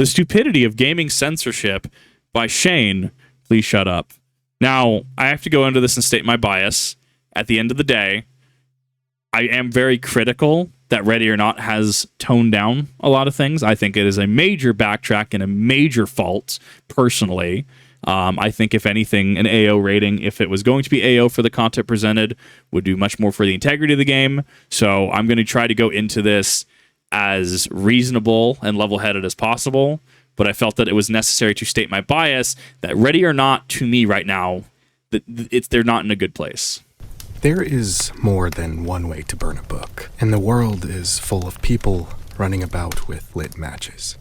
The Stupidity of Gaming Censorship by Shayne. Please shut up. Now, I have to go into this and state my bias. At the end of the day, I am very critical that Ready or Not has toned down a lot of things. I think it is a major backtrack and a major fault, personally. I think, if anything, an AO rating, if it was going to be AO for the content presented, would do much more for the integrity of the game. So I'm going to try to go into this as reasonable and level-headed as possible, but I felt that it was necessary to state my bias that Ready or Not, to me right now, they're not in a good place. There is more than one way to burn a book, and the world is full of people running about with lit matches.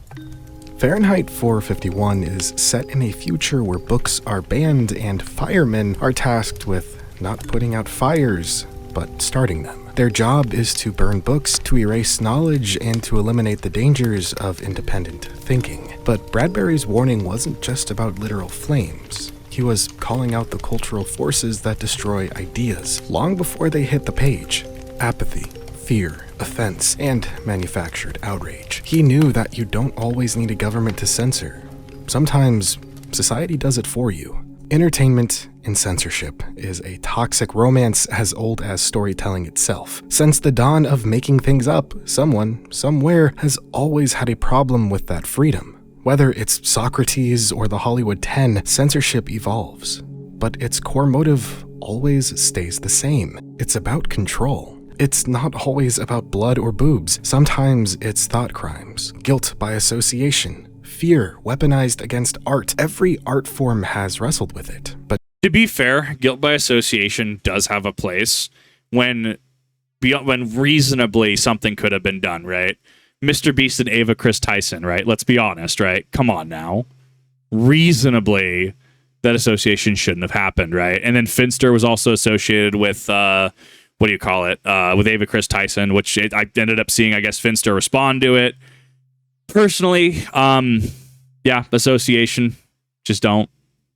Fahrenheit 451 is set in a future where books are banned and firemen are tasked with not putting out fires, but starting them. Their job is to burn books, to erase knowledge, and to eliminate the dangers of independent thinking. But Bradbury's warning wasn't just about literal flames. He was calling out the cultural forces that destroy ideas long before they hit the page. Apathy, fear, offense, and manufactured outrage. He knew that you don't always need a government to censor. Sometimes society does it for you. Entertainment and censorship is a toxic romance as old as storytelling itself. Since the dawn of making things up, someone, somewhere, has always had a problem with that freedom. Whether it's Socrates or the Hollywood 10, censorship evolves. But its core motive always stays the same. It's about control. It's not always about blood or boobs. Sometimes it's thought crimes, guilt by association, fear weaponized against art. Every art form has wrestled with it. But to be fair, guilt by association does have a place when reasonably something could have been done, right? Mr. Beast and Ava Chris Tyson, right? Let's be honest, right? Come on now. Reasonably, that association shouldn't have happened, right? And then Finster was also associated with, with Ava Chris Tyson, which I ended up seeing, I guess, Finster respond to it. Personally, association, just don't.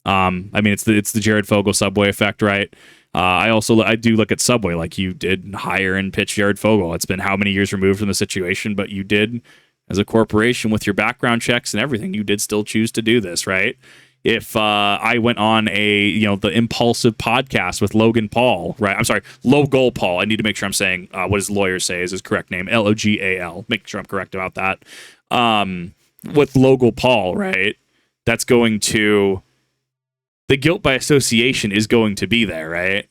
I mean, it's the Jared Fogle Subway effect, right? I do look at Subway, like, you did hire and pitch Jared Fogle. It's been how many years removed from the situation, but you did, as a corporation with your background checks and everything, you did still choose to do this, right? If I went on the Impulsive podcast with Logan Paul, right? I'm sorry, Logal Paul. I need to make sure I'm saying what his lawyer says is his correct name, Logal. Make sure I'm correct about that. With Logal Paul, right? That's going to... The guilt by association is going to be there, right?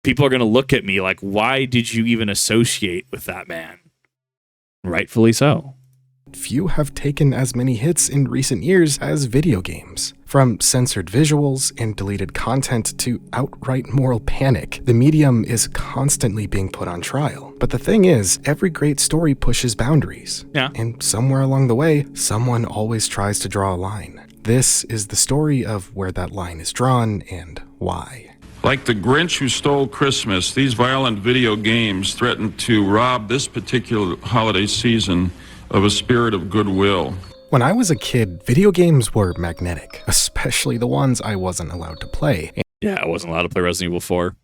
People are going to look at me like, why did you even associate with that man? Rightfully so. Few have taken as many hits in recent years as video games. From censored visuals and deleted content to outright moral panic, the medium is constantly being put on trial. But the thing is, every great story pushes boundaries. Yeah. And somewhere along the way, someone always tries to draw a line. This is the story of where that line is drawn and why. Like the Grinch who stole Christmas, these violent video games threaten to rob this particular holiday season of a spirit of goodwill. When I was a kid, video games were magnetic, especially the ones I wasn't allowed to play. Yeah, I wasn't allowed to play Resident Evil 4.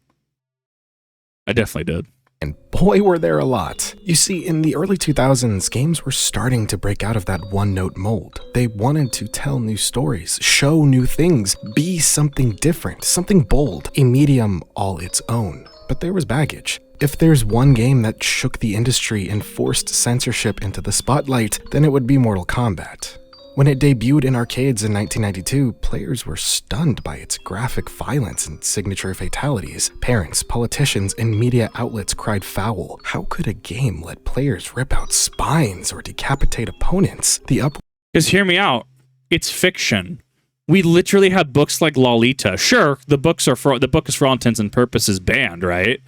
I definitely did. And boy, were there a lot. You see, in the early 2000s, games were starting to break out of that one-note mold. They wanted to tell new stories, show new things, be something different, something bold, a medium all its own. But there was baggage. If there's one game that shook the industry and forced censorship into the spotlight, then it would be Mortal Kombat. When it debuted in arcades in 1992, players were stunned by its graphic violence and signature fatalities. Parents, politicians, and media outlets cried foul. How could a game let players rip out spines or decapitate opponents? Because hear me out, it's fiction. We literally had books like Lolita. Sure, the book is for all intents and purposes banned, right?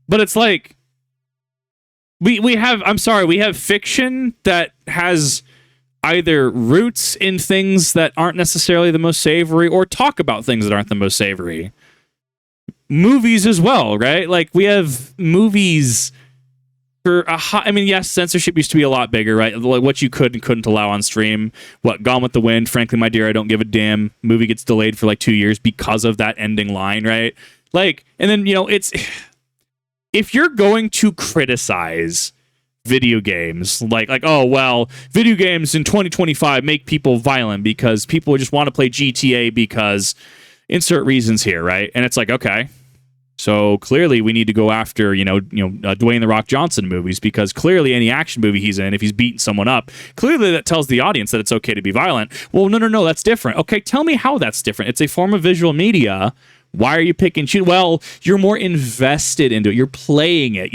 But it's like we have fiction that has either roots in things that aren't necessarily the most savory or talk about things that aren't the most savory. Movies as well, right? Like, we have movies for yes, censorship used to be a lot bigger, right? Like, what you could and couldn't allow on stream. Gone with the Wind, Frankly, My Dear, I Don't Give a Damn. Movie gets delayed for like 2 years because of that ending line, right? Like, and then, it's... If you're going to criticize video games. Like, oh, well, video games in 2025 make people violent because people just want to play GTA because insert reasons here, right? And it's like, okay, so clearly we need to go after, Dwayne The Rock Johnson movies, because clearly any action movie he's in, if he's beating someone up, clearly that tells the audience that it's okay to be violent. Well, no, that's different. Okay, tell me how that's different. It's a form of visual media. Why are you picking shoot? Well, you're more invested into it. You're playing it.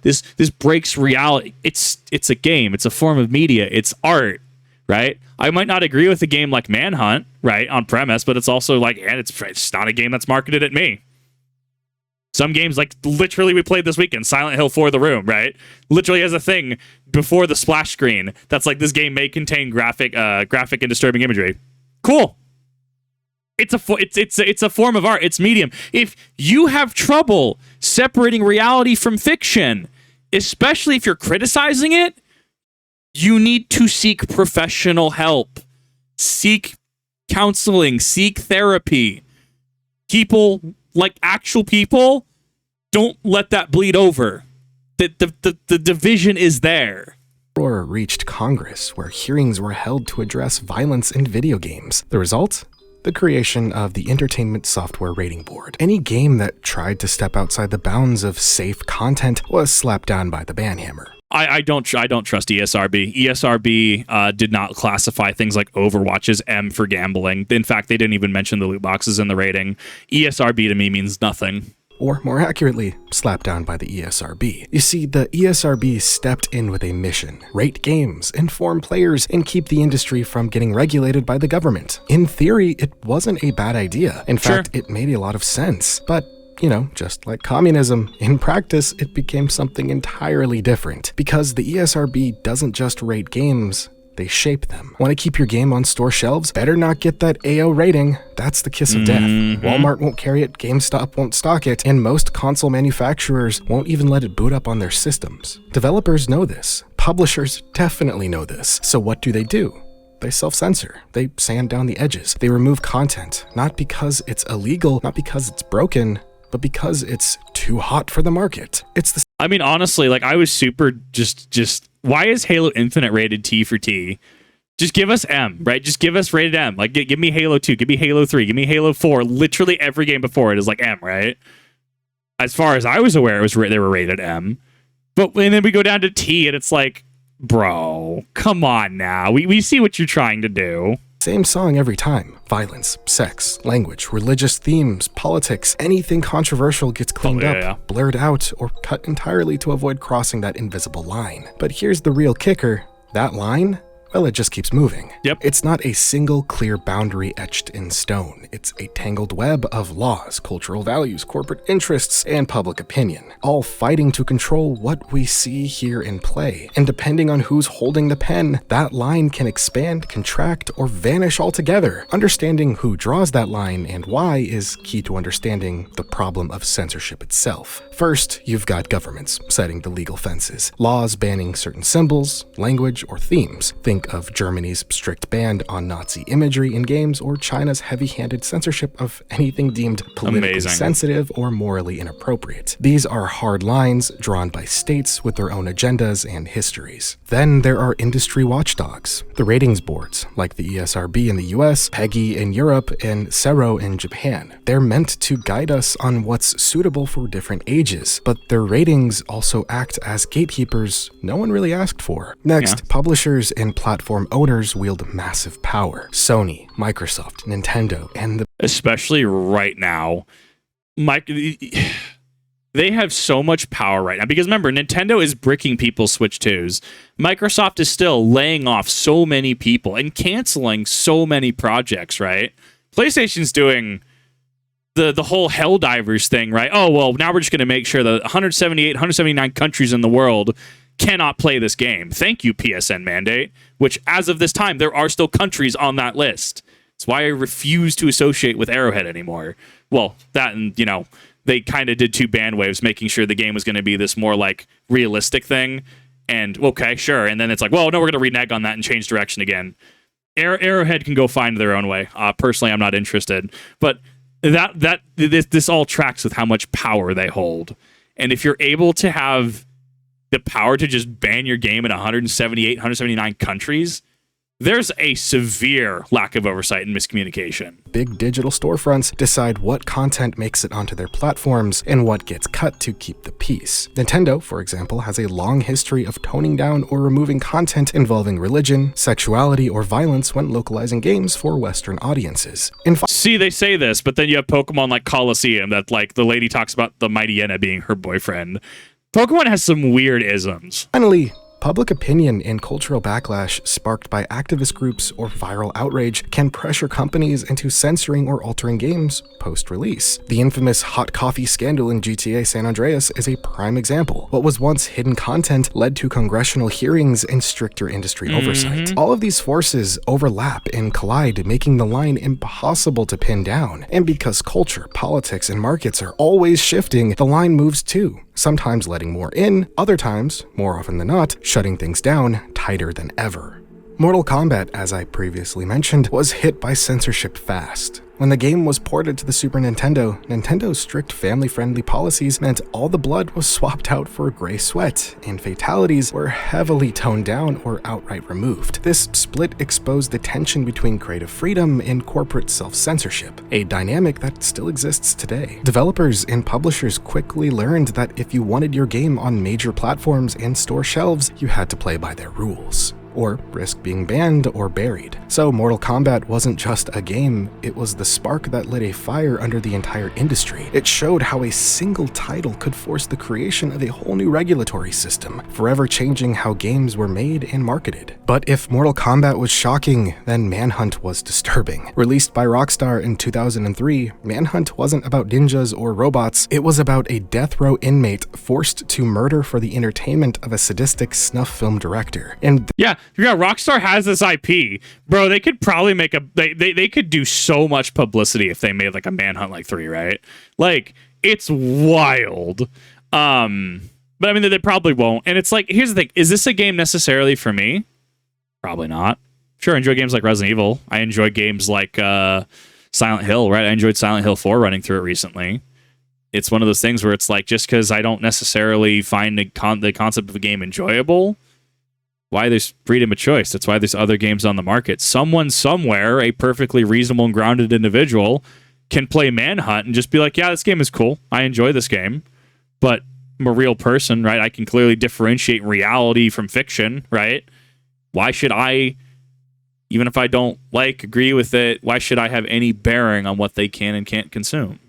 This breaks reality. It's a game. It's a form of media. It's art, right? I might not agree with a game like Manhunt, right, on premise, but it's also like, and it's not a game that's marketed at me. Some games, like literally we played this weekend, Silent Hill 4 The Room, right? Literally has a thing before the splash screen that's like, this game may contain graphic and disturbing imagery. Cool. It's a form of art. It's medium. If you have trouble separating reality from fiction, especially if you're criticizing it, you need to seek professional help. Seek counseling. Seek therapy. People, like actual people, don't let that bleed over. The division is there. Or reached Congress, where hearings were held to address violence in video games. The result? The creation of the Entertainment Software Rating Board. Any game that tried to step outside the bounds of safe content was slapped down by the ban hammer. I don't trust ESRB. ESRB did not classify things like Overwatch as M for gambling. In fact, they didn't even mention the loot boxes in the rating. ESRB to me means nothing. Or more accurately, slapped down by the ESRB. You see, the ESRB stepped in with a mission: rate games, inform players, and keep the industry from getting regulated by the government. In theory, it wasn't a bad idea. In fact, it made a lot of sense. But just like communism, in practice, it became something entirely different. Because the ESRB doesn't just rate games, they shape them. Want to keep your game on store shelves? Better not get that AO rating. That's the kiss of death. Walmart won't carry it, GameStop won't stock it, and most console manufacturers won't even let it boot up on their systems. Developers know this. Publishers definitely know this. So what do? They self-censor. They sand down the edges. They remove content, not because it's illegal, not because it's broken, but because it's too hot for the market. I mean, honestly, like, I was super just why is Halo Infinite rated T for T? Just give us M, right? Just give us rated M. Like, give me Halo 2, give me Halo 3, give me Halo 4. Literally every game before it is like M, right? As far as I was aware, they were rated M. And then we go down to T, and it's like, bro, come on now. We see what you're trying to do. Same song every time. Violence, sex, language, religious themes, politics, anything controversial gets cleaned up, blurred out, or cut entirely to avoid crossing that invisible line. But here's the real kicker. That line? Well, it just keeps moving. Yep. It's not a single clear boundary etched in stone. It's a tangled web of laws, cultural values, corporate interests, and public opinion, all fighting to control what we see, hear, and play. And depending on who's holding the pen, that line can expand, contract, or vanish altogether. Understanding who draws that line and why is key to understanding the problem of censorship itself. First, you've got governments setting the legal fences, laws banning certain symbols, language, or themes. Think of Germany's strict ban on Nazi imagery in games, or China's heavy-handed censorship of anything deemed politically sensitive or morally inappropriate. These are hard lines drawn by states with their own agendas and histories. Then there are industry watchdogs, the ratings boards, like the ESRB in the US, PEGI in Europe, and CERO in Japan. They're meant to guide us on what's suitable for different ages, but their ratings also act as gatekeepers no one really asked for. Next, publishers and platform owners wield massive power. Sony, Microsoft, Nintendo, and especially right now, they have so much power right now, because remember, Nintendo is bricking people's Switch 2s. Microsoft is still laying off so many people and canceling so many projects, right? PlayStation's doing the whole Helldivers thing, right? Oh, well, now we're just going to make sure that 179 countries in the world cannot play this game. Thank you, PSN mandate, which as of this time, there are still countries on that list. It's why I refuse to associate with Arrowhead anymore. Well, that and, they kind of did two band waves, making sure the game was going to be this more like realistic thing. And okay, sure. And then it's like, well, no, we're going to renege on that and change direction again. Arrowhead can go find their own way. Personally, I'm not interested. But this all tracks with how much power they hold. And if you're able to have the power to just ban your game in 178, 179 countries, there's a severe lack of oversight and miscommunication. Big digital storefronts decide what content makes it onto their platforms and what gets cut to keep the peace. Nintendo, for example, has a long history of toning down or removing content involving religion, sexuality, or violence when localizing games for Western audiences. See, they say this, but then you have Pokemon like Colosseum that like the lady talks about the Mighty Enna being her boyfriend. Pokemon has some weird isms. Finally, public opinion and cultural backlash sparked by activist groups or viral outrage can pressure companies into censoring or altering games post-release. The infamous hot coffee scandal in GTA San Andreas is a prime example. What was once hidden content led to congressional hearings and stricter industry oversight. All of these forces overlap and collide, making the line impossible to pin down. And because culture, politics, and markets are always shifting, the line moves too. Sometimes letting more in, other times, more often than not, shutting things down tighter than ever. Mortal Kombat, as I previously mentioned, was hit by censorship fast. When the game was ported to the Super Nintendo, Nintendo's strict family-friendly policies meant all the blood was swapped out for gray sweat, and fatalities were heavily toned down or outright removed. This split exposed the tension between creative freedom and corporate self-censorship, a dynamic that still exists today. Developers and publishers quickly learned that if you wanted your game on major platforms and store shelves, you had to play by their rules, or risk being banned or buried. So Mortal Kombat wasn't just a game, it was the spark that lit a fire under the entire industry. It showed how a single title could force the creation of a whole new regulatory system, forever changing how games were made and marketed. But if Mortal Kombat was shocking, then Manhunt was disturbing. Released by Rockstar in 2003, Manhunt wasn't about ninjas or robots, it was about a death row inmate forced to murder for the entertainment of a sadistic snuff film director. And yeah, Rockstar has this IP, bro. They could probably make they could do so much publicity if they made like a Manhunt like 3, right? Like, it's wild. But I mean, they probably won't. And it's like, here's the thing: is this a game necessarily for me? Probably not. Sure, I enjoy games like Resident Evil. I enjoy games like Silent Hill, right? I enjoyed Silent Hill 4 running through it recently. It's one of those things where it's like, just because I don't necessarily find the concept of a game enjoyable, why there's freedom of choice. That's why there's other games on the market. Someone somewhere, a perfectly reasonable and grounded individual, can play Manhunt and just be like, yeah, this game is cool. I enjoy this game. But I'm a real person, right? I can clearly differentiate reality from fiction, right? Why should I, even if I don't agree with it, why should I have any bearing on what they can and can't consume?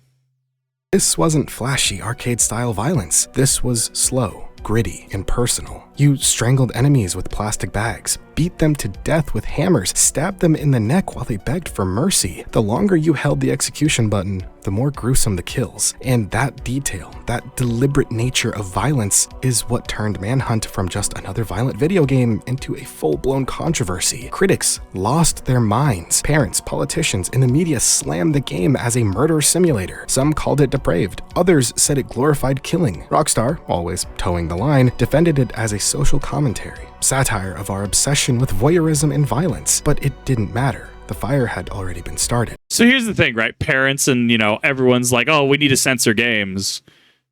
this wasn't flashy arcade-style violence. This was slow, gritty, and personal. You strangled enemies with plastic bags, beat them to death with hammers, stabbed them in the neck while they begged for mercy. The longer you held the execution button, the more gruesome the kills. And that detail, that deliberate nature of violence, is what turned Manhunt from just another violent video game into a full-blown controversy. Critics lost their minds. Parents, politicians, and the media slammed the game as a murder simulator. Some called it depraved. Others said it glorified killing. Rockstar, always towing the line, defended it as a social commentary, satire of our obsession with voyeurism and violence. But it didn't matter. The fire had already been started. So here's the thing, right? Parents and, everyone's like, oh, we need to censor games.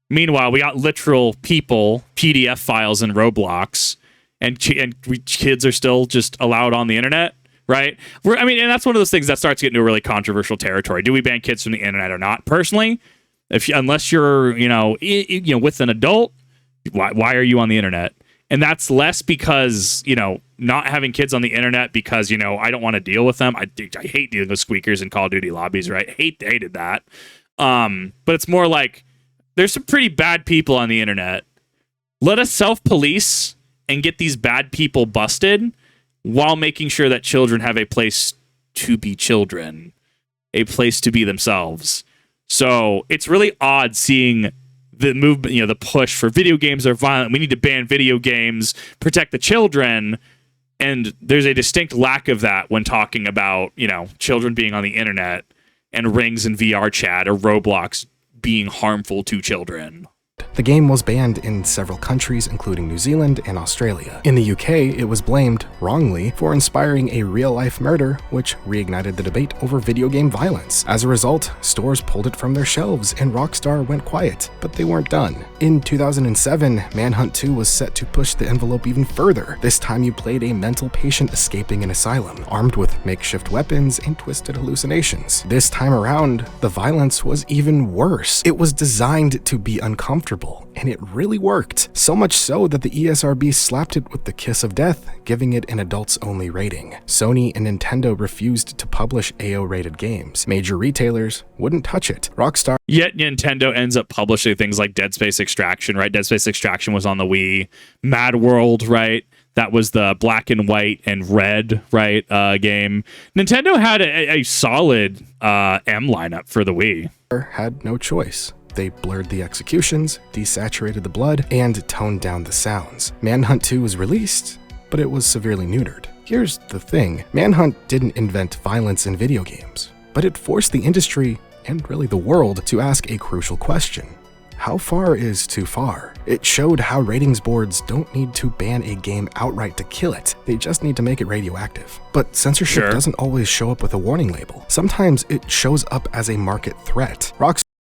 Meanwhile, we got literal people, PDF files in Roblox, and kids are still just allowed on the internet, right? And that's one of those things that starts getting to a really controversial territory. Do we ban kids from the internet or not? Personally, unless you're, with an adult, why are you on the internet? And that's less because, not having kids on the internet because, I don't want to deal with them. I hate dealing with squeakers in Call of Duty lobbies, right? Hated that. But it's more like there's some pretty bad people on the internet. Let us self-police and get these bad people busted while making sure that children have a place to be children, a place to be themselves. So it's really odd seeing the movement, the push for video games are violent. We need to ban video games, protect the children. And there's a distinct lack of that when talking about, children being on the internet and rings and VR chat or Roblox being harmful to children. The game was banned in several countries, including New Zealand and Australia. In the UK, it was blamed, wrongly, for inspiring a real-life murder, which reignited the debate over video game violence. As a result, stores pulled it from their shelves and Rockstar went quiet, but they weren't done. In 2007, Manhunt 2 was set to push the envelope even further. This time you played a mental patient escaping an asylum, armed with makeshift weapons and twisted hallucinations. This time around, the violence was even worse. It was designed to be uncomfortable, and it really worked. So much so that the ESRB slapped it with the kiss of death, giving it an adults-only rating. Sony and Nintendo refused to publish AO-rated games. Major retailers wouldn't touch it. Rockstar Yet Nintendo ends up publishing things like Dead Space Extraction, right? Dead Space Extraction was on the Wii. Mad World, right? That was the black and white and red, right, game. Nintendo had a solid M lineup for the Wii. had no choice. They blurred the executions, desaturated the blood, and toned down the sounds. Manhunt 2 was released, but it was severely neutered. Here's the thing, Manhunt didn't invent violence in video games, but it forced the industry, and really the world, to ask a crucial question. How far is too far? It showed how ratings boards don't need to ban a game outright to kill it, they just need to make it radioactive. But censorship doesn't always show up with a warning label. Sometimes it shows up as a market threat.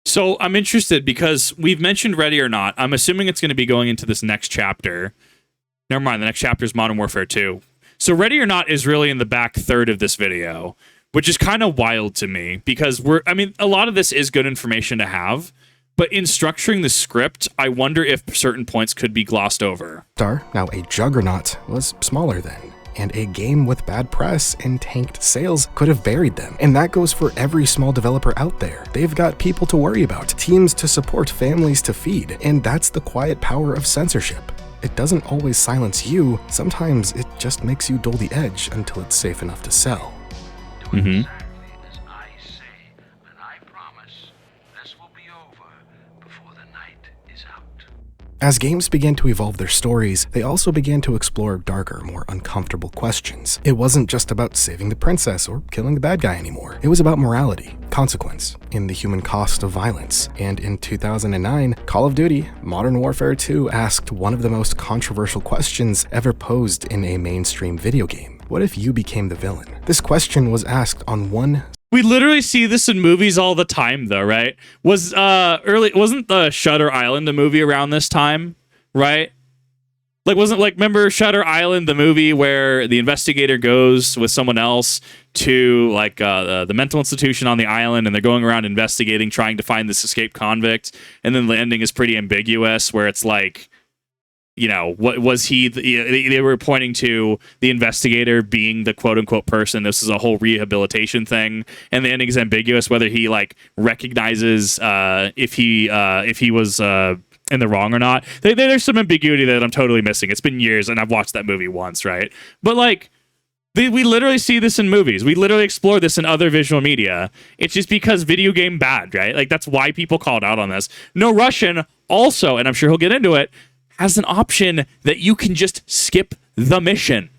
So I'm interested because we've mentioned Ready or Not. I'm assuming it's going to be going into this next chapter. Never mind, the next chapter is Modern Warfare 2. So Ready or Not is really in the back third of this video, which is kind of wild to me because a lot of this is good information to have. But in structuring the script, I wonder if certain points could be glossed over. Now a juggernaut, was smaller then, and a game with bad press and tanked sales could have buried them. And that goes for every small developer out there. They've got people to worry about, teams to support, families to feed, and that's the quiet power of censorship. It doesn't always silence you, sometimes it just makes you dull the edge until it's safe enough to sell. Mm-hmm. As games began to evolve their stories, they also began to explore darker, more uncomfortable questions. It wasn't just about saving the princess or killing the bad guy anymore. It was about morality, consequence, and the human cost of violence. And in 2009, Call of Duty Modern Warfare 2 asked one of the most controversial questions ever posed in a mainstream video game. What if you became the villain? This question was asked on one. We literally see this in movies all the time, though, right? Wasn't the Shutter Island a movie around this time, right? Remember Shutter Island, the movie where the investigator goes with someone else to the mental institution on the island, and they're going around investigating, trying to find this escaped convict, and then the ending is pretty ambiguous, where it's like, you know, what was he? They were pointing to the investigator being the quote unquote person. This is a whole rehabilitation thing, and the ending is ambiguous whether he recognizes if he was in the wrong or not. There's some ambiguity that I'm totally missing. It's been years, and I've watched that movie once, right? But we literally see this in movies. We literally explore this in other visual media. It's just because video game bad, right? That's why people called out on this. No Russian also, and I'm sure he'll get into it, has an option that you can just skip the mission.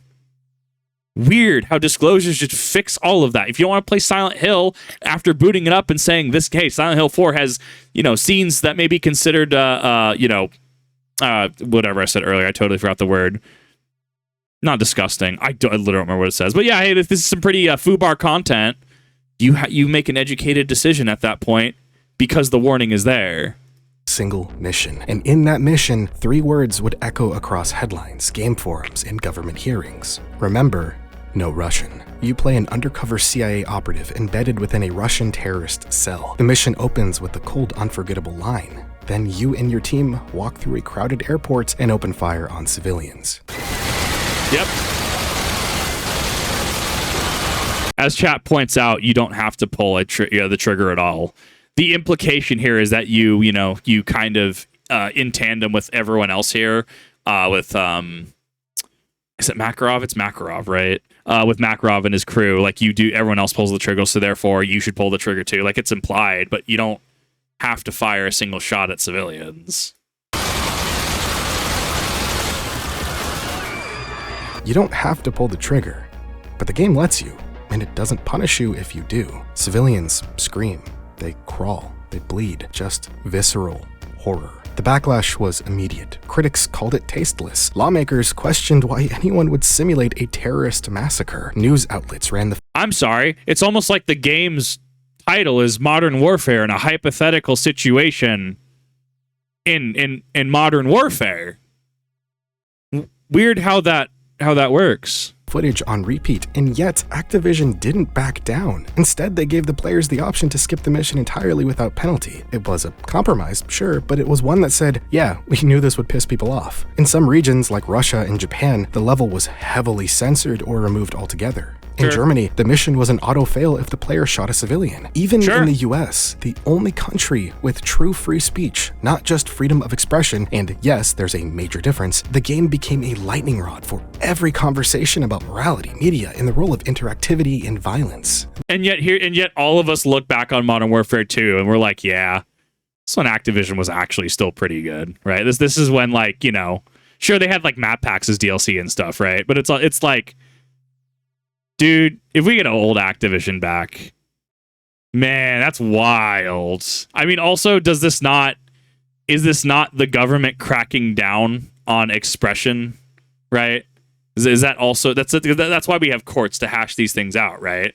Weird how disclosures just fix all of that. If you don't want to play Silent Hill after booting it up and saying this, hey, Silent Hill 4 has, scenes that may be considered, whatever I said earlier. I totally forgot the word. Not disgusting. I literally don't remember what it says. But yeah, hey, this is some pretty FUBAR content. You make an educated decision at that point because the warning is there. Single mission. And in that mission, 3 words would echo across headlines, game forums, and government hearings. Remember, no Russian. You play an undercover CIA operative embedded within a Russian terrorist cell. The mission opens with the cold, unforgettable line. Then you and your team walk through a crowded airport and open fire on civilians. Yep. As chat points out, you don't have to pull the trigger at all. The implication here is that you kind of in tandem with everyone else here, with is it Makarov? It's Makarov, right? With Makarov and his crew, everyone else pulls the trigger, so therefore you should pull the trigger too. It's implied, but you don't have to fire a single shot at civilians. You don't have to pull the trigger, but the game lets you, and it doesn't punish you if you do. Civilians scream. They crawl, they bleed, just visceral horror. The backlash was immediate. Critics called it tasteless. Lawmakers questioned why anyone would simulate a terrorist massacre. News outlets ran the I'm sorry. It's almost like the game's title is Modern Warfare in a hypothetical situation in Modern Warfare. Weird how that works. footage on repeat, and yet Activision didn't back down. Instead, they gave the players the option to skip the mission entirely without penalty. It was a compromise, sure, but it was one that said, yeah, we knew this would piss people off. In some regions, like Russia and Japan, the level was heavily censored or removed altogether. In Germany, the mission was an auto-fail if the player shot a civilian. Even in the US, the only country with true free speech, not just freedom of expression, and yes, there's a major difference, the game became a lightning rod for every conversation about morality, media, and the role of interactivity and violence. And yet all of us look back on Modern Warfare 2 and we're like, yeah, this one Activision was actually still pretty good, right? This is when, like, you know, sure, they had like map packs as DLC and stuff, right? But it's like, dude, if we get an old Activision back, man, that's wild. I mean, also, is this not the government cracking down on expression, right? Is that also, that's why we have courts to hash these things out, right?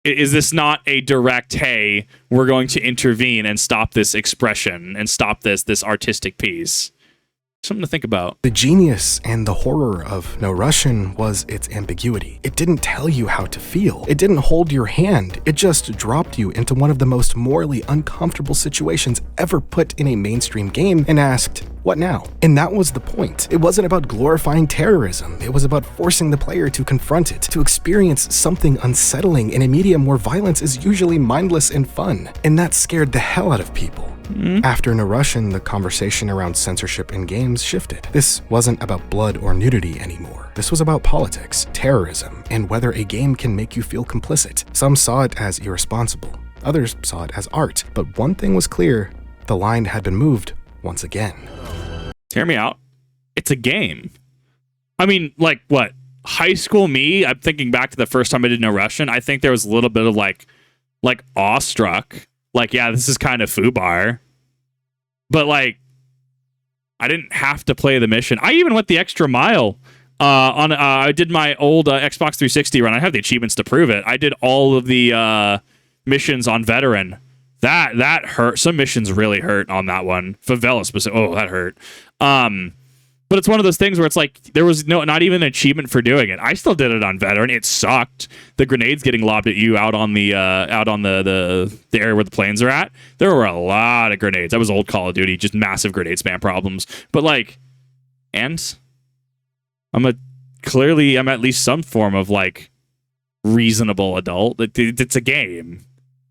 Is this not a direct, hey, we're going to intervene and stop this expression and stop this artistic piece? Something to think about. The genius and the horror of No Russian was its ambiguity. It didn't tell you how to feel. It didn't hold your hand. It just dropped you into one of the most morally uncomfortable situations ever put in a mainstream game and asked, what now? And that was the point. It wasn't about glorifying terrorism. It was about forcing the player to confront it, to experience something unsettling in a medium where violence is usually mindless and fun. And that scared the hell out of people. After No Russian, the conversation around censorship in games shifted. This wasn't about blood or nudity anymore. This was about politics, terrorism, and whether a game can make you feel complicit. Some saw it as irresponsible. Others saw it as art. But one thing was clear. The line had been moved once again. Hear me out. It's a game. I mean, like, what? High school me? I'm thinking back to the first time I did No Russian. I think there was a little bit of like awestruck. Like, yeah, this is kind of foobar. But, like, I didn't have to play the mission. I even went the extra mile. I did my old Xbox 360 run. I have the achievements to prove it. I did all of the missions on Veteran. That hurt. Some missions really hurt on that one. Favela specific. Oh, that hurt. But it's one of those things where it's like there was not even an achievement for doing it. I still did it on Veteran. It sucked. The grenades getting lobbed at you out on the area where the planes are at. There were a lot of grenades. That was old Call of Duty, just massive grenade spam problems. But like, and I'm at least some form of like reasonable adult. It's a game.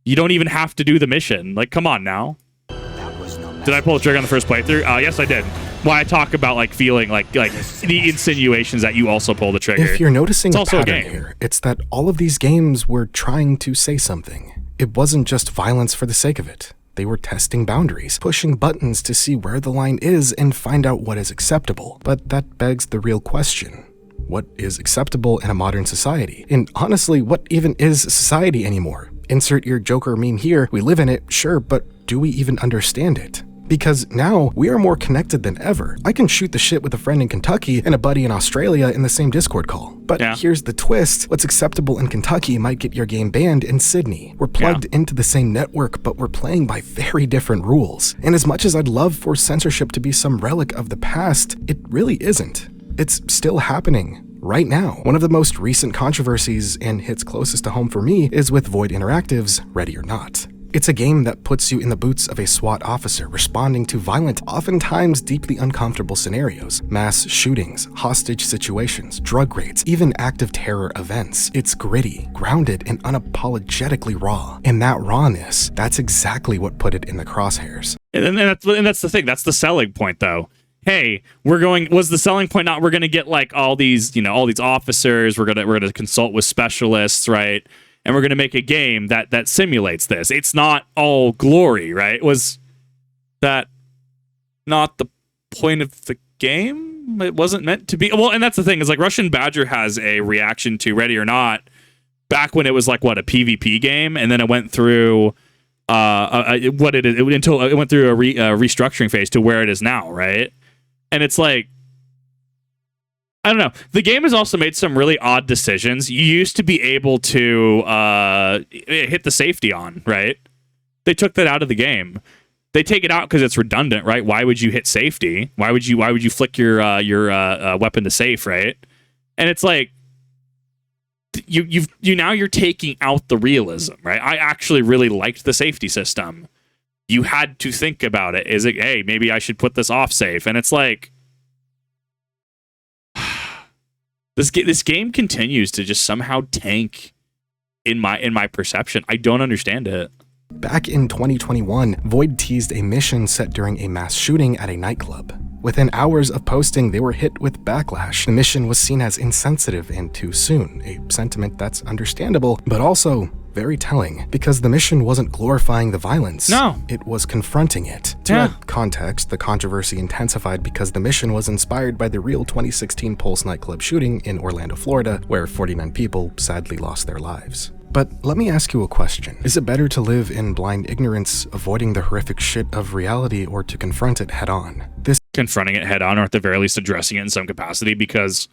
You don't even have to do the mission. Like, come on now. Did I pull the trigger on the first playthrough? Yes, I did. Well, I talk about like feeling like the insinuations that you also pull the trigger. If you're noticing it's a also pattern a game. here, it's that all of these games were trying to say something. It wasn't just violence for the sake of it. They were testing boundaries, pushing buttons to see where the line is and find out what is acceptable. But that begs the real question. What is acceptable in a modern society? And honestly, what even is society anymore? Insert your Joker meme here. We live in it, sure, but do we even understand it? Because now, we are more connected than ever. I can shoot the shit with a friend in Kentucky and a buddy in Australia in the same Discord call. But here's the twist. What's acceptable in Kentucky might get your game banned in Sydney. We're plugged into the same network, but we're playing by very different rules. And as much as I'd love for censorship to be some relic of the past, it really isn't. It's still happening. Right now. One of the most recent controversies, and hits closest to home for me, is with Void Interactive's Ready or Not. It's a game that puts you in the boots of a SWAT officer responding to violent, oftentimes deeply uncomfortable scenarios. Mass shootings, hostage situations, drug raids, even active terror events. It's gritty, grounded, and unapologetically raw. And that rawness, that's exactly what put it in the crosshairs. And that's the thing. That's the selling point, though. Hey, was the selling point not we're going to get like all these officers, we're going to consult with specialists, right? And we're going to make a game that simulates this. It's not all glory, right? Was that not the point of the game? It wasn't meant to be. Well, and that's the thing is like Russian Badger has a reaction to Ready or Not back when it was like a PvP game, and then it went through what it is until it went through a restructuring phase to where it is now, right? And it's like, I don't know. The game has also made some really odd decisions. You used to be able to hit the safety on, right? They took that out of the game. They take it out because it's redundant, right? Why would you hit safety? Why would you flick your weapon to safe, right? And it's like, you're taking out the realism, right? I actually really liked the safety system. You had to think about it. Is it, hey, maybe I should put this off safe? And it's like, this game continues to just somehow tank in my perception. I don't understand it. Back in 2021, Void teased a mission set during a mass shooting at a nightclub. Within hours of posting, they were hit with backlash. The mission was seen as insensitive and too soon, a sentiment that's understandable, but also very telling, because the mission wasn't glorifying the violence. No. It was confronting it. To add context, the controversy intensified because the mission was inspired by the real 2016 Pulse nightclub shooting in Orlando, Florida, where 49 people sadly lost their lives. But let me ask you a question. Is it better to live in blind ignorance, avoiding the horrific shit of reality, or to confront it head on? Confronting it head on, or at the very least addressing it in some capacity, because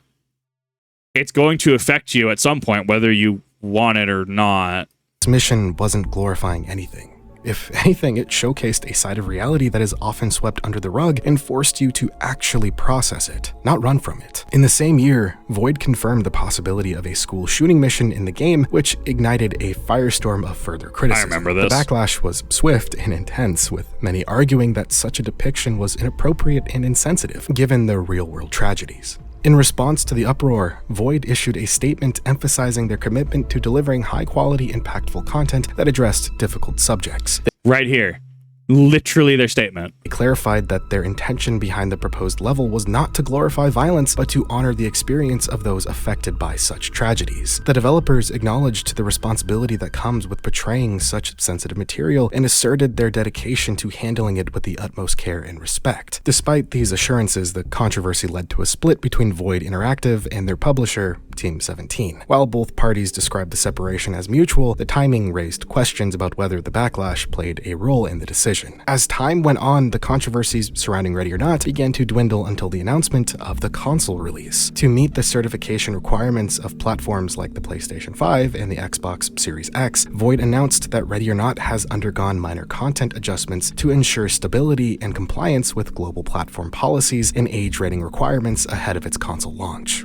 it's going to affect you at some point, whether you want it or not. This mission wasn't glorifying anything. If anything, it showcased a side of reality that is often swept under the rug and forced you to actually process it, not run from it. In the same year, Void confirmed the possibility of a school shooting mission in the game, which ignited a firestorm of further criticism. I remember this. The backlash was swift and intense, with many arguing that such a depiction was inappropriate and insensitive, given the real-world tragedies. In response to the uproar, Void issued a statement emphasizing their commitment to delivering high-quality, impactful content that addressed difficult subjects. Right here. Literally their statement. They clarified that their intention behind the proposed level was not to glorify violence, but to honor the experience of those affected by such tragedies. The developers acknowledged the responsibility that comes with portraying such sensitive material and asserted their dedication to handling it with the utmost care and respect. Despite these assurances, the controversy led to a split between Void Interactive and their publisher, Team 17. While both parties described the separation as mutual, the timing raised questions about whether the backlash played a role in the decision. As time went on, the controversies surrounding Ready or Not began to dwindle until the announcement of the console release. To meet the certification requirements of platforms like the PlayStation 5 and the Xbox Series X, Void announced that Ready or Not has undergone minor content adjustments to ensure stability and compliance with global platform policies and age rating requirements ahead of its console launch.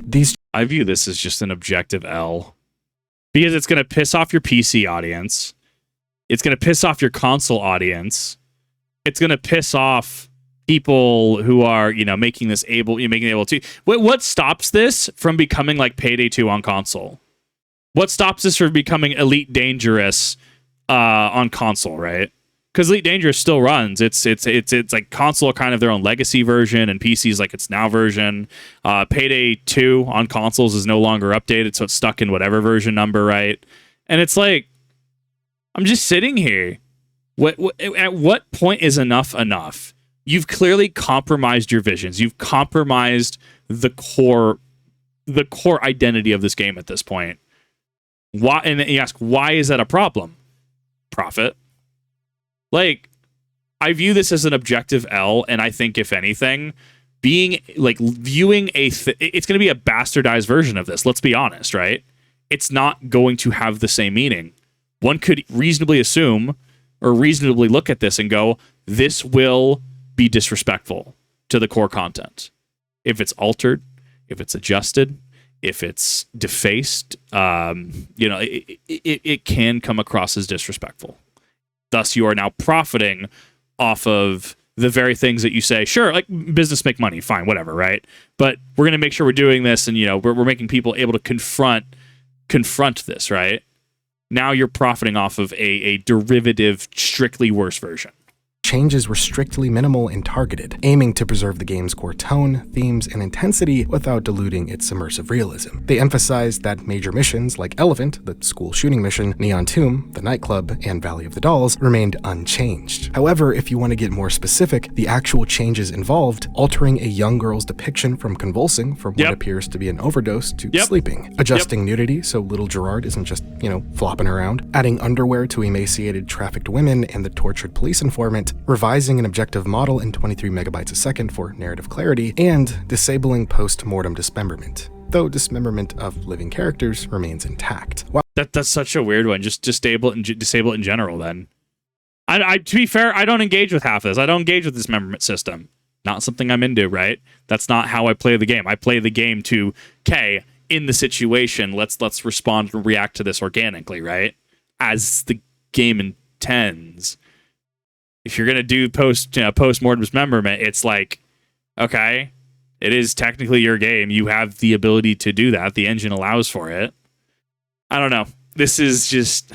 I view this as just an objective L, because it's going to piss off your PC audience. It's going to piss off your console audience. It's going to piss off people who are, making it able to. What stops this from becoming like Payday 2 on console? What stops this from becoming Elite Dangerous on console, right? Because Elite Dangerous still runs. It's like console kind of their own legacy version, and PC's like its now version. Payday 2 on consoles is no longer updated, so it's stuck in whatever version number, right? And it's like, I'm just sitting here. At what point is enough enough? You've clearly compromised your visions. You've compromised the core identity of this game at this point. Why? And you ask, why is that a problem? Profit. Like, I view this as an objective L, and I think, if anything, viewing it's going to be a bastardized version of this. Let's be honest, right? It's not going to have the same meaning. One could reasonably assume or reasonably look at this and go, this will be disrespectful to the core content. If it's altered, if it's adjusted, if it's defaced, it can come across as disrespectful. Thus, you are now profiting off of the very things that you say, sure, like business make money, fine, whatever, right? But we're going to make sure we're doing this, and we're making people able to confront this, right? Now you're profiting off of a derivative, strictly worse version. changes were strictly minimal and targeted, aiming to preserve the game's core tone, themes, and intensity without diluting its immersive realism. They emphasized that major missions like Elephant, the school shooting mission, Neon Tomb, the nightclub, and Valley of the Dolls remained unchanged. However, if you want to get more specific, the actual changes involved altering a young girl's depiction from convulsing from what appears to be an overdose to sleeping, adjusting nudity so little Gerard isn't just, flopping around, adding underwear to emaciated trafficked women and the tortured police informant, revising an objective model in 23 megabytes a second for narrative clarity, and disabling post-mortem dismemberment, though dismemberment of living characters remains intact. That's such a weird one. Just disable it in general then. I to be fair, I don't engage with half of this. I don't engage with this dismemberment system. Not something I'm into, right? That's not how I play the game. I play the game to, okay, in the situation, let's respond and react to this organically, right? As the game intends. If you're gonna do post-mortem dismemberment, it's like, okay, it is technically your game. You have the ability to do that. The engine allows for it. I don't know. This is just...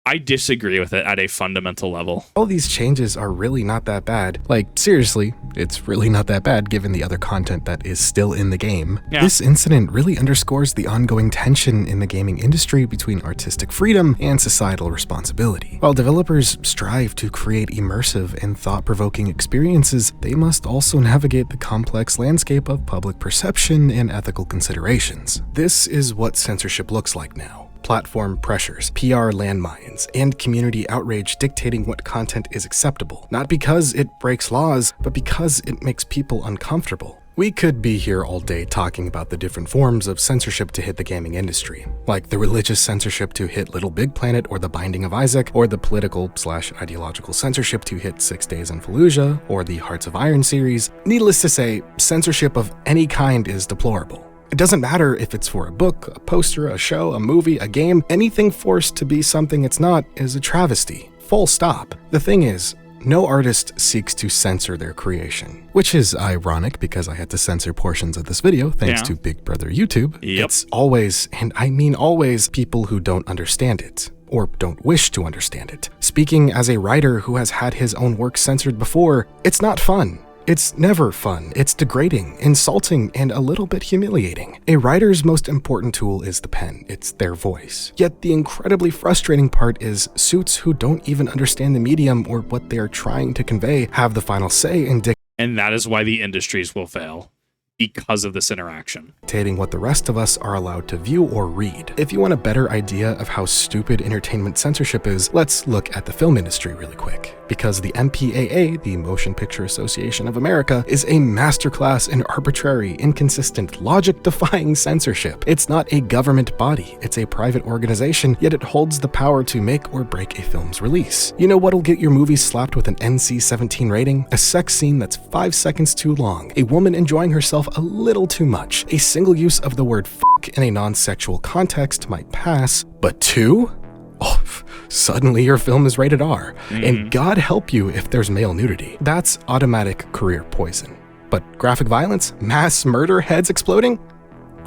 I disagree with it at a fundamental level. All these changes are really not that bad. Like, seriously, it's really not that bad given the other content that is still in the game. Yeah. This incident really underscores the ongoing tension in the gaming industry between artistic freedom and societal responsibility. While developers strive to create immersive and thought-provoking experiences, they must also navigate the complex landscape of public perception and ethical considerations. This is what censorship looks like now. Platform pressures, PR landmines, and community outrage dictating what content is acceptable. Not because it breaks laws, but because it makes people uncomfortable. We could be here all day talking about the different forms of censorship to hit the gaming industry, like the religious censorship to hit Little Big Planet or The Binding of Isaac, or the political/ideological censorship to hit 6 Days in Fallujah, or the Hearts of Iron series. Needless to say, censorship of any kind is deplorable. It doesn't matter if it's for a book, a poster, a show, a movie, a game. Anything forced to be something it's not is a travesty. Full stop. The thing is, no artist seeks to censor their creation, which is ironic because I had to censor portions of this video thanks to Big Brother YouTube. It's always, and I mean always, people who don't understand it, or don't wish to understand it. Speaking as a writer who has had his own work censored before, it's not fun. It's never fun. It's degrading, insulting, and a little bit humiliating. A writer's most important tool is the pen. It's their voice. Yet the incredibly frustrating part is suits who don't even understand the medium or what they are trying to convey have the final say in and that is why the industries will fail. Because of this interaction. Dictating what the rest of us are allowed to view or read. If you want a better idea of how stupid entertainment censorship is, let's look at the film industry really quick. Because the MPAA, the Motion Picture Association of America, is a masterclass in arbitrary, inconsistent, logic-defying censorship. It's not a government body, it's a private organization, yet it holds the power to make or break a film's release. You know what'll get your movie slapped with an NC-17 rating? A sex scene that's 5 seconds too long, a woman enjoying herself a little too much. A single use of the word f*** in a non-sexual context might pass, but 2? Oh, suddenly your film is rated R. And God help you if there's male nudity. That's automatic career poison. But graphic violence, mass murder, heads exploding?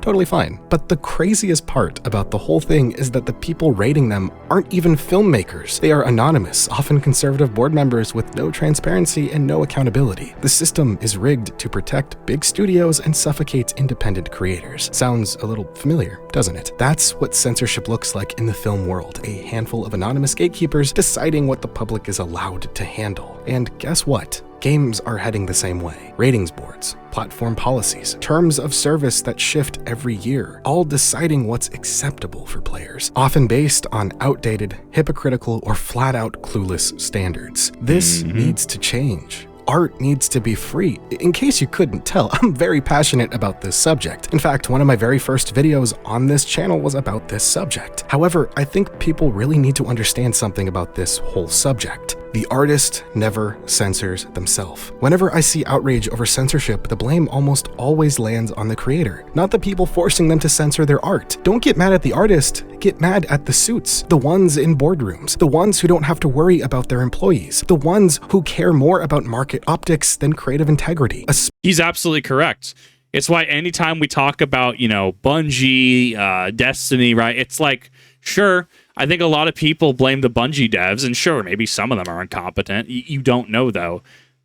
Totally fine. But the craziest part about the whole thing is that the people rating them aren't even filmmakers. They are anonymous, often conservative board members with no transparency and no accountability. The system is rigged to protect big studios and suffocate independent creators. Sounds a little familiar, doesn't it? That's what censorship looks like in the film world. A handful of anonymous gatekeepers deciding what the public is allowed to handle. And guess what? Games are heading the same way. Ratings boards, platform policies, terms of service that shift every year, all deciding what's acceptable for players, often based on outdated, hypocritical, or flat-out clueless standards. This needs to change. Art needs to be free. In case you couldn't tell, I'm very passionate about this subject. In fact, one of my very first videos on this channel was about this subject. However, I think people really need to understand something about this whole subject. The artist never censors themselves. Whenever I see outrage over censorship, the blame almost always lands on the creator, not the people forcing them to censor their art. Don't get mad at the artist, get mad at the suits, the ones in boardrooms, the ones who don't have to worry about their employees, the ones who care more about market optics than creative integrity. He's absolutely correct. It's why anytime we talk about, Bungie, Destiny, right? It's like, sure, I think a lot of people blame the Bungie devs, and sure, maybe some of them are incompetent. You don't know, though.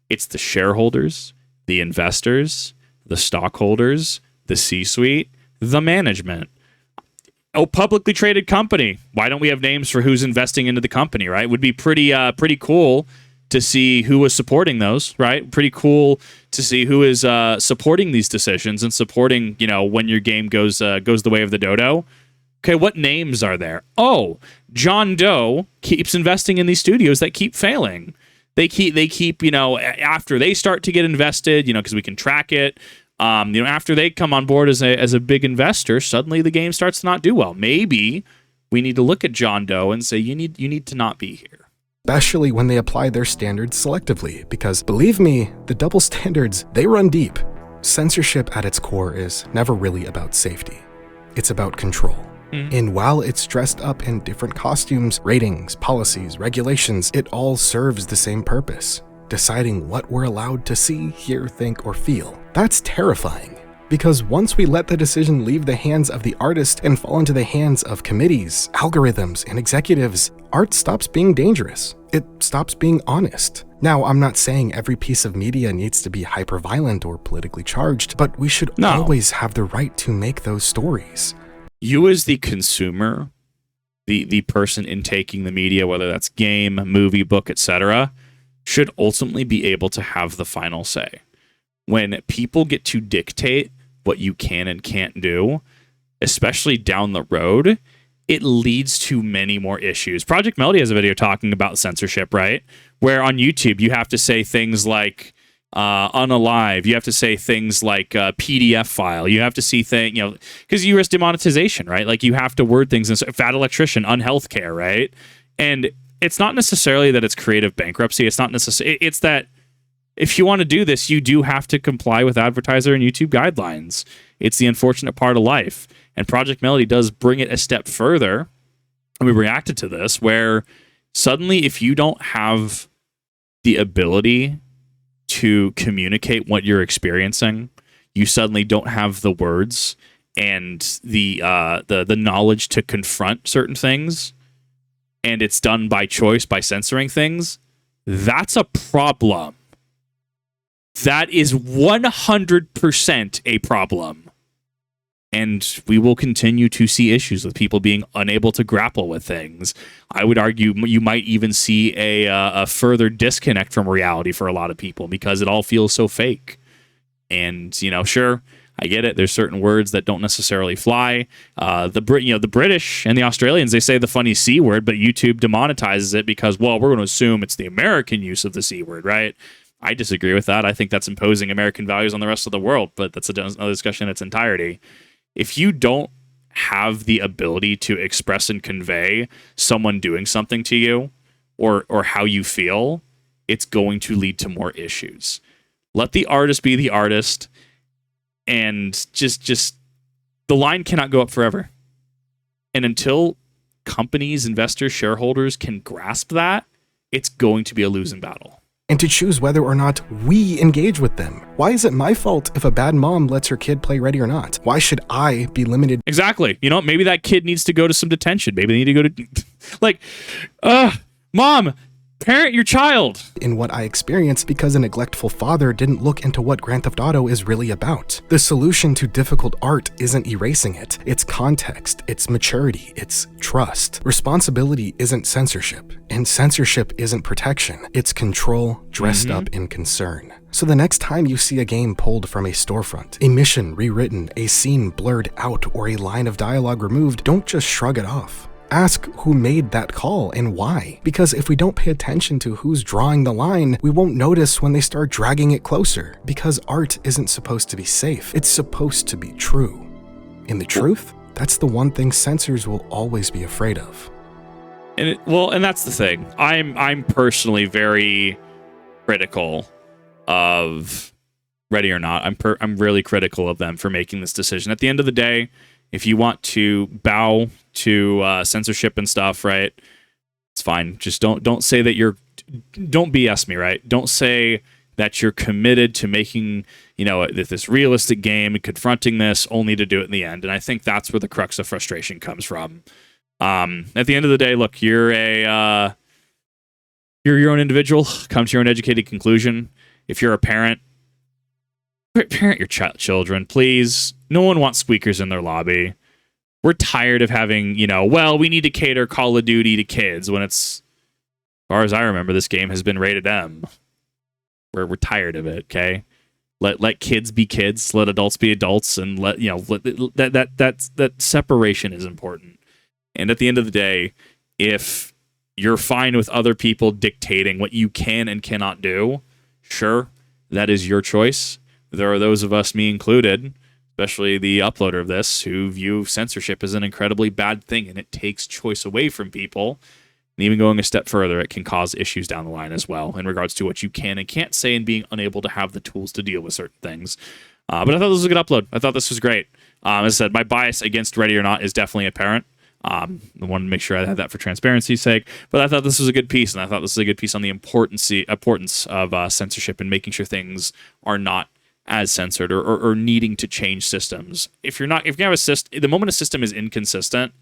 It's the shareholders, the investors, the stockholders, the C-suite, the management. Oh, publicly traded company. Why don't we have names for who's investing into the company, right? Would be pretty cool to see who was supporting those, right? Pretty cool to see who is supporting these decisions and supporting, when your game goes the way of the dodo. Okay, what names are there? Oh, John Doe keeps investing in these studios that keep failing. They keep, after they start to get invested, because we can track it. After they come on board as a big investor, suddenly the game starts to not do well. Maybe we need to look at John Doe and say you need to not be here. Especially when they apply their standards selectively, because believe me, the double standards, they run deep. Censorship at its core is never really about safety. It's about control. And while it's dressed up in different costumes, ratings, policies, regulations, it all serves the same purpose: deciding what we're allowed to see, hear, think, or feel. That's terrifying, because once we let the decision leave the hands of the artist and fall into the hands of committees, algorithms, and executives, art stops being dangerous. It stops being honest. Now, I'm not saying every piece of media needs to be hyper-violent or politically charged, but we should always have the right to make those stories. You as the consumer, the person intaking the media, whether that's game, movie, book, etc., should ultimately be able to have the final say. When people get to dictate what you can and can't do, especially down the road, it leads to many more issues. Project Melody has a video talking about censorship, right? Where on YouTube, you have to say things like unalive. You have to say things like PDF file. You have to see things, because you risk demonetization, right? Like you have to word things in fat electrician, unhealthcare, right? And it's not necessarily that it's creative bankruptcy. It's not necessarily. It's that if you want to do this, you do have to comply with advertiser and YouTube guidelines. It's the unfortunate part of life. And Project Melody does bring it a step further. And we reacted to this where suddenly if you don't have the ability to communicate what you're experiencing, you suddenly don't have the words and the knowledge to confront certain things, and it's done by choice, by censoring things, that's a problem. That is 100% a problem. And we will continue to see issues with people being unable to grapple with things. I would argue you might even see a further disconnect from reality for a lot of people because it all feels so fake. And, sure, I get it. There's certain words that don't necessarily fly. The British and the Australians, they say the funny C word, but YouTube demonetizes it because, well, we're going to assume it's the American use of the C word, right? I disagree with that. I think that's imposing American values on the rest of the world, but that's another discussion in its entirety. If you don't have the ability to express and convey someone doing something to you or how you feel, it's going to lead to more issues. Let the artist be the artist, and just the line cannot go up forever. And until companies, investors, shareholders can grasp that, it's going to be a losing battle. And to choose whether or not we engage with them. Why is it my fault if a bad mom lets her kid play Ready or Not? Why should I be limited? Exactly. Maybe that kid needs to go to some detention. Maybe they need to go to... Mom, parent your child. In what I experienced because a neglectful father didn't look into what Grand Theft Auto is really about. The solution to difficult art isn't erasing it. It's context, it's maturity, it's trust. Responsibility isn't censorship, and censorship isn't protection. It's control dressed up in concern. So the next time you see a game pulled from a storefront, a mission rewritten, a scene blurred out, or a line of dialogue removed, don't just shrug it off. Ask who made that call and why. Because if we don't pay attention to who's drawing the line, we won't notice when they start dragging it closer. Because art isn't supposed to be safe. It's supposed to be true. And the truth? That's the one thing censors will always be afraid of. And that's the thing. I'm personally very critical of Ready or Not. I'm really critical of them for making this decision. At the end of the day, if you want to bow to censorship and stuff, right? It's fine. Just don't say that don't BS me, right? Don't say that you're committed to making, this realistic game and confronting this only to do it in the end. And I think that's where the crux of frustration comes from. At the end of the day, look, you're your own individual. Come to your own educated conclusion. If you're a parent, parent your children, please. No one wants squeakers in their lobby. We're tired of having, we need to cater Call of Duty to kids when it's, as far as I remember, this game has been rated M. We're tired of it, okay? Let kids be kids, let adults be adults, and that separation is important. And at the end of the day, if you're fine with other people dictating what you can and cannot do, sure, that is your choice. There are those of us, me included, especially the uploader of this, who view censorship as an incredibly bad thing, and it takes choice away from people. And even going a step further, it can cause issues down the line as well in regards to what you can and can't say and being unable to have the tools to deal with certain things. But I thought this was a good upload. I thought this was great. As I said, my bias against Ready or Not is definitely apparent. I wanted to make sure I had that for transparency's sake, but I thought this was a good piece, and I thought this was a good piece on the importance of censorship and making sure things are not as censored or needing to change systems. If you have a system, the moment a system is inconsistent,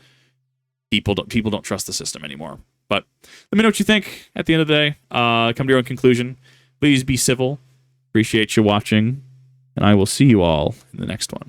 people don't trust the system anymore. But let me know what you think. At the end of the day, come to your own conclusion. Please be civil. Appreciate you watching, and I will see you all in the next one.